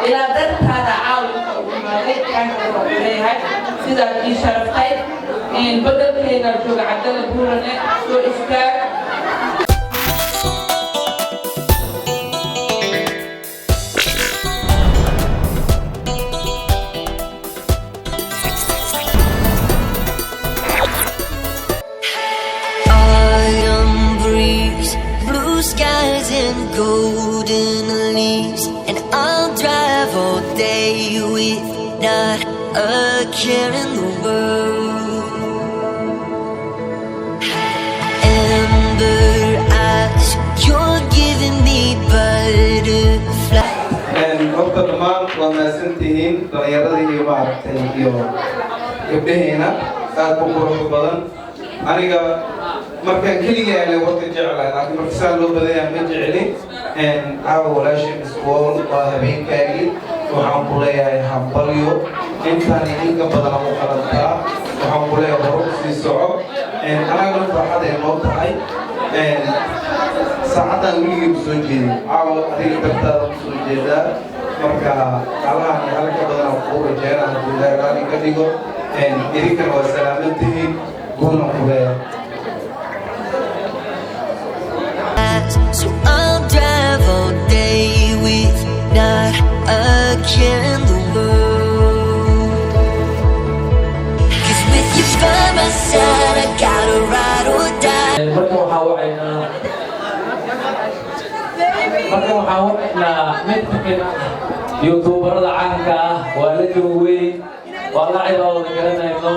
إلى ذات هذا عاون ومالك كان عليها سيدا في شرفتين إن بدل كيدا جوج عدل بورنا سو إسكار Skies and golden leaves, and I'll drive all day with not a care in the world. Amber eyes, you're giving me butterflies. And horta dhammaan waa mahadsantihiin dhallinyaradii iyo maaragtay iyo gabdhaheena aad ku qurux badan aniga markaan keligaa le warka jeclahay laakiin marka saa loo badaya ma jecelin caawa walaashay iskuol waa habeenkaagii waxaan ku leeyahay hambalyo intaan idinka badan ama qalantaa waxaan ku leeyahay horo sii soco anagana farxad ay noo tahay saacaddan weligii ku soo jeedin caawa adiga dartaada ku soo jeedaa marka alahan iyo halka badan aan kuu rajeena hadduu ilaahay raalli ka dhigo idinkana waa salaamantihiin guuna ku leeyahay So I'll drive all day with not a care in the world. 'Cause with you by my side, I gotta ride or die. marka waxaa wacaynaa mid kamid youtuberada caanka ah waa la joogweyn waa la cibaawada garanayno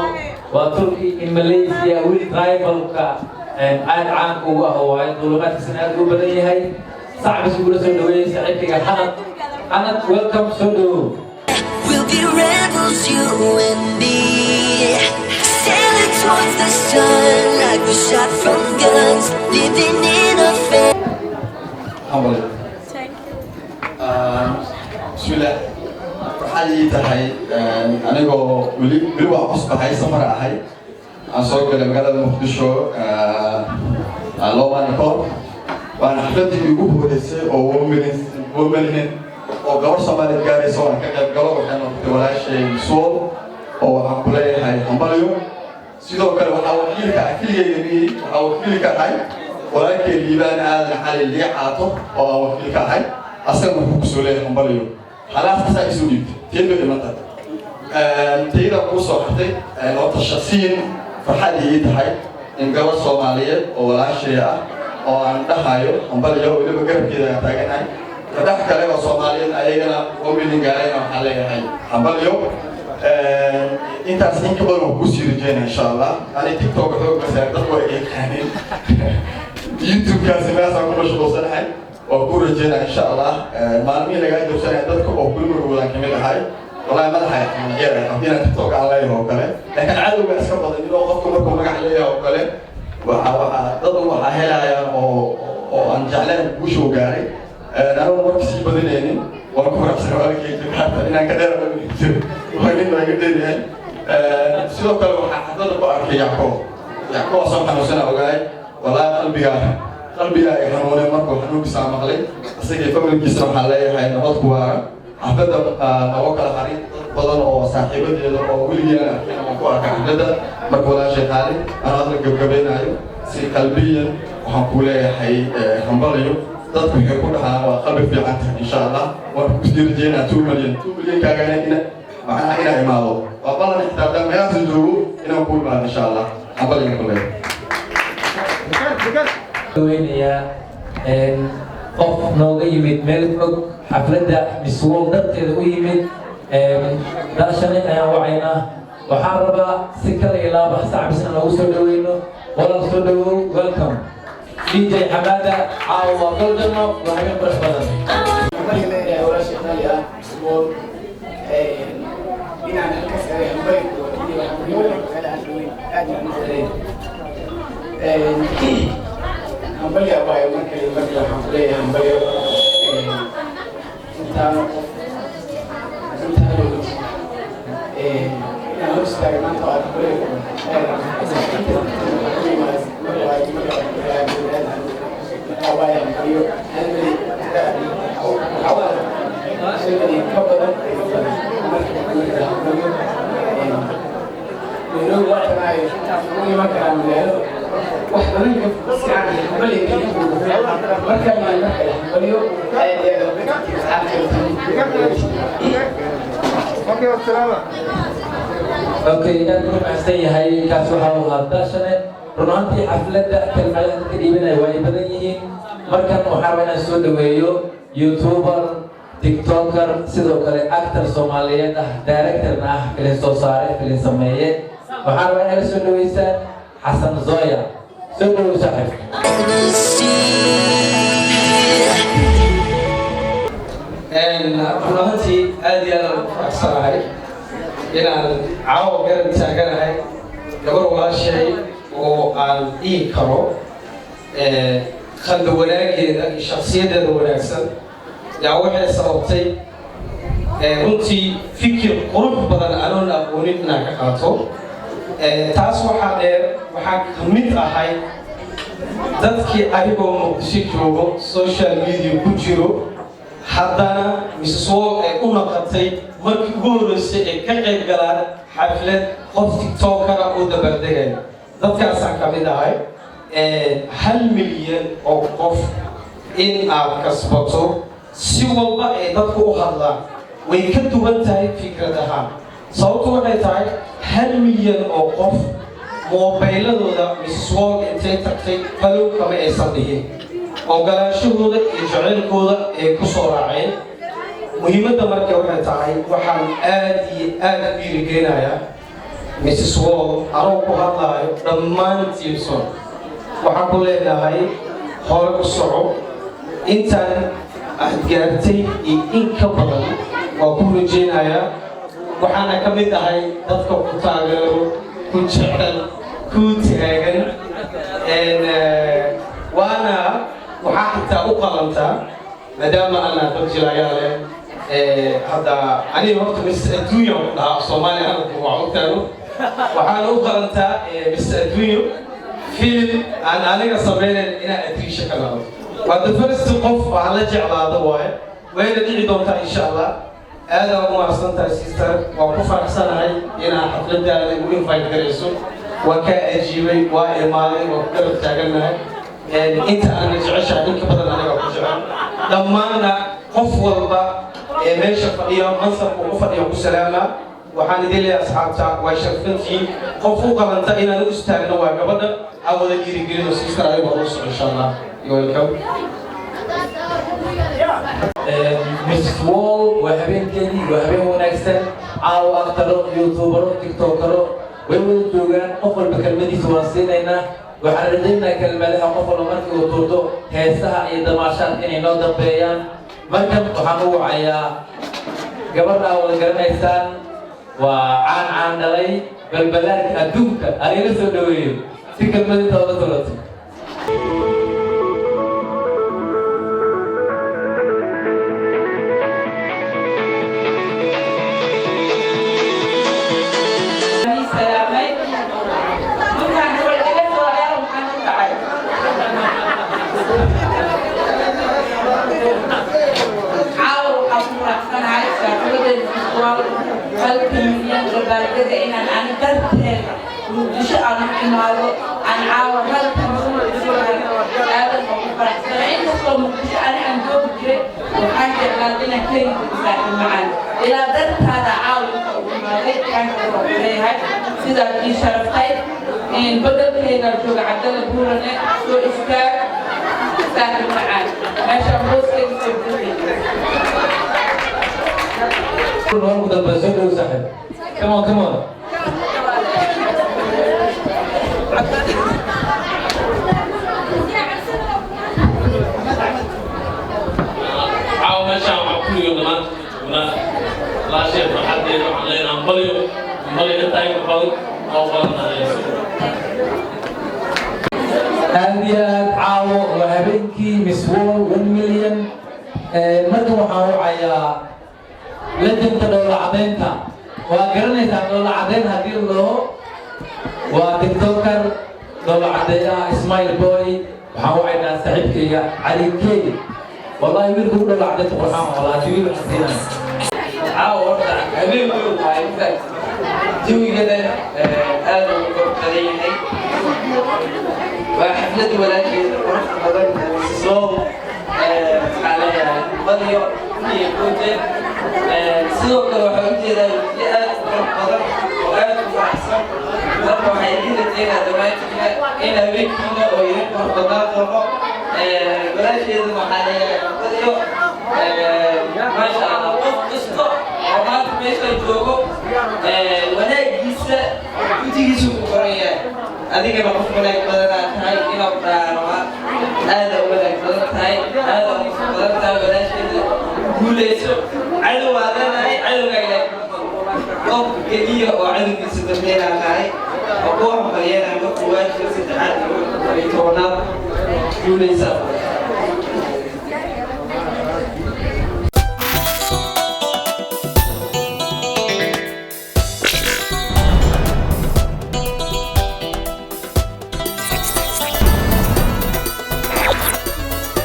waa turki in Malaysia wiil tribalka aad caan ugu ah oo ay dowladkiisana aad u badan yahay صعب سقول سودو سعيدك أنا welcome سودو. We'll be rebels, you and me, sailing towards the sun like we're shot from guns, living in a fair. Thank you. Bismillah. Waxay tahay anigoo wali waa cusbahay samar ahay aan soo galay magaalada Muqdisho looban koor waan xafladii ugu horeysay oo women oo gabar Soomaaliyeed gaarayso aan ka qayb galo waxaan noqday walaashay Sool oo waxaan ku leeyahay hambalyo sidoo kale waxa wakiilka ahay walaalkay liibaan aadan xalay lii caato oo aan wakiilka ahay asaga wuxuu ku soo leeyahay hambalyo خلاص أسا يسوي تيندو إمتى تيدا كوسو حتى لو تشخصين فرحة يدهاي إن جوا الصومالية ولا شيء أو عند هايو هم بليو اللي بقرب كذا تاجناي كده كلام الصوماليين أيجنا ومن جاي محلي هاي هم بليو أنت أصلاً كبر وكوسي رجعنا إن شاء الله أنا تيك توك بس أقدر إيه كانين يوتيوب كاسمة سامو مش بوصل هاي وأقول رجعنا إن شاء الله معلومين اللي قاعد يوصل عندك وكل مرة كمية هاي والله ما لها من غير خلينا نتوقع عليه وكله لكن عادوا بس كبر إنه وقفكم لكم رجع عليه وكله وضدوا حهلا أو أن جعلنا بوشو جاري أنا ما بكسي بديني وأكون أحسن ولا كي حتى إن كذا وهني ما يقدر يعني سلوك كلام حتى بقى يعقوب صنع نفسنا وجاي والله قلبي يا حنوني مركو حنوك سامع علي أسيك فمن الجسر حالي هاي نبض كوارا حفظة نوكل حريق بدل أو صاحبة أو وليا أنا مكوارا كحفظة مركو لا شيء حالي أنا أدرك جبين أيو سي قلبيا وحنقولي هاي حنباليو تطبق يكونها وقلبي في عنها إن شاء الله وكثير جينا 2 مليون كاغانا هنا معنا هنا إمالو وقال نحتاج لما يصدروا إنه نقول بعد إن شاء الله حنباليو كله وينيا qof nooga yimid meel fog xafladda miswool darteeda u yimid daashanay ayaan wacaynaa waxaan rabaa si kale ilaaba sacbisna lagu soo dhaweyno walaal soo dhawow welcome DJ Xamaada caawa waa goldano waa habeen qurux badan همبلي أبايو ما كان يمكن همبلي همبلي إنتانو أنا لسه ما تعرف همبلي أبايو همبلي ugu iman karaa magaalada wax badan ka fursan hambalyo marka hambalyo اوكي aad buu mahadsan yahay kaas waxa uu ahaa daashane runtii xafladda kelmadaha ka dhiibanay way badan yihiin markan waxaa rabaa inaan soo dhaweeyo youtuber tiktoker sidoo kale actor Soomaaliyeed ah director ah filin soo saare filin sameeye waxaa rabaa inaad soo dhaweysaan Xasan Zoya soo dhaweey saaxiib runtii aad iyo aad u faraxsanahay inaan caawa garab taaganahay gabar walaashay oo aan dhihi karo qalbi wanaageeda iyo shakhsiyadeeda wanaagsan yaa waxay sababtay runtii fikir qurux badan anoon aqoonin inaan ka qaato taas waxaa dheer waxaa ka mid ahay dadkii anigoo muqdisho joogo social media ku jiro haddana Mrs. Wall ay u naqatay markii ugu horreysay ay ka qayb galaan xaflad qof tiktoker oo dabaldegay dadkaasaan ka mid ahay 1 milyan oo qof in aad kasbato si walba ay dadku u hadlaan way ka duwan tahay fikrad ahaan sababtu waxay tahay 1 milyan oo qof moobiladooda Mrs. Wall intay tagtay balow kama aysan dhihin ogolaanshahooda iyo jaceylkooda ay ku soo raaceen muhiimadda marka waxay tahay waxaan aad iyo aad u dhiirigelinayaa Mrs. Wall anoo ku hadlaayo dhammaan tiimson waxaan ku leenahay hore u soco intaan aad gaartay iyo in ka badan waa ku rajeynayaa waxaana ka mid ahay dadka ku taageero ku jecel ku taagan waana waxaa xitaa u qalantaa maadaama ana dad jilayaa leh hadda aniga horta mis adduunya ku dhahaa Soomaaliya hadda waa ogtaano waxaana u qalantaa mis adduunyo film aan aniga sameeyay inaan adriisha ka laabo waa the first qof waxaan la jeclaado waaye wayna dhici doontaa insha Allah aad aan u mahadsantahay sister waan ku faraxsanahay inaan xafladaada ugu invite gareyso waa ka ajiibay waa imaaday waa ku garab taaganahay inta aan jeceshahay in ka badan aniga ku jecel dhammaana qof walba ee meesha fadhiya mansabka u fadhiya ku salaama waxaan idin leeyahay asxaabta waa sharfantiin qof u qalanta inaan u istaagno waa gabadha awada dhiirigelino sister adiga oo soo insha Allah you welcome Mrs. Wall waa habeenkeedii waa habeen wanaagsan caawa actaro youtubero tiktokero way wada joogaan qof walba kelmadiisa waan siinaynaa waxaan rajaynayaa kelmadaha qof walba markii uu tuurto heesaha iyo damaashaad inay noo dambeeyaan markan waxaan u wacayaa gabadha wada garanaysaan waa caan dhalay balbalaarka adduunka anigala soo dhaweeyo si kelmadinta oga tolato إن أنا درتها مش أنا كمالو أنا عاورت هذا الموضوع فإن تصل مش أنا عندهم جري وحاجة لازم كي تساعد معنا إذا درت هذا عاور ما لقيت كان عليها سيدا في شرفتين إن بدل كذا جو عدل بورنا سو إسكار ساعد معنا عشان بس كذا كل واحد بدل بزود وسهل Come on, come on. عاو ماشي مع كل يوم هنا لا شيء ما حد يروح علينا نبليو انت هيك فوق او أنديات عاو وهبنكي مسوول 1 مليون مركب وحاوعيا لجنة دولة عدينتا وقرنيتا دولة عدين هدي الله وتكتوكر دولة عدينة إسماعيل بوي وحاوعينا سعيد علي كي والله يقول دولة عدينتا قرحان والله جويل حسينا عاو ورطة حبيب ويوم هاي جوي كده هذا الوقت وحفلة ولكن قرص بدن الصوم على بديو في كوجة سوق وحوجي ذا فئات بدن وقات أحسن مرة حيدين تيجا دمائك إلى بيتنا ويركب بدن بلاش إذا محلية بديو ما شاء الله قصة وما تبيش الجوجو ولا جيسة كتير سوق كوريا أديك ما بفهمك بدنا هاي إلى برا هذا ولا بدنا هاي هذا بدنا ولا شيء كوليس علو هذا هاي علو غيره قف كذي وعلو بيستفيد على هاي أقوى مليان عم بقوات في ستة عاد يتونا كوليس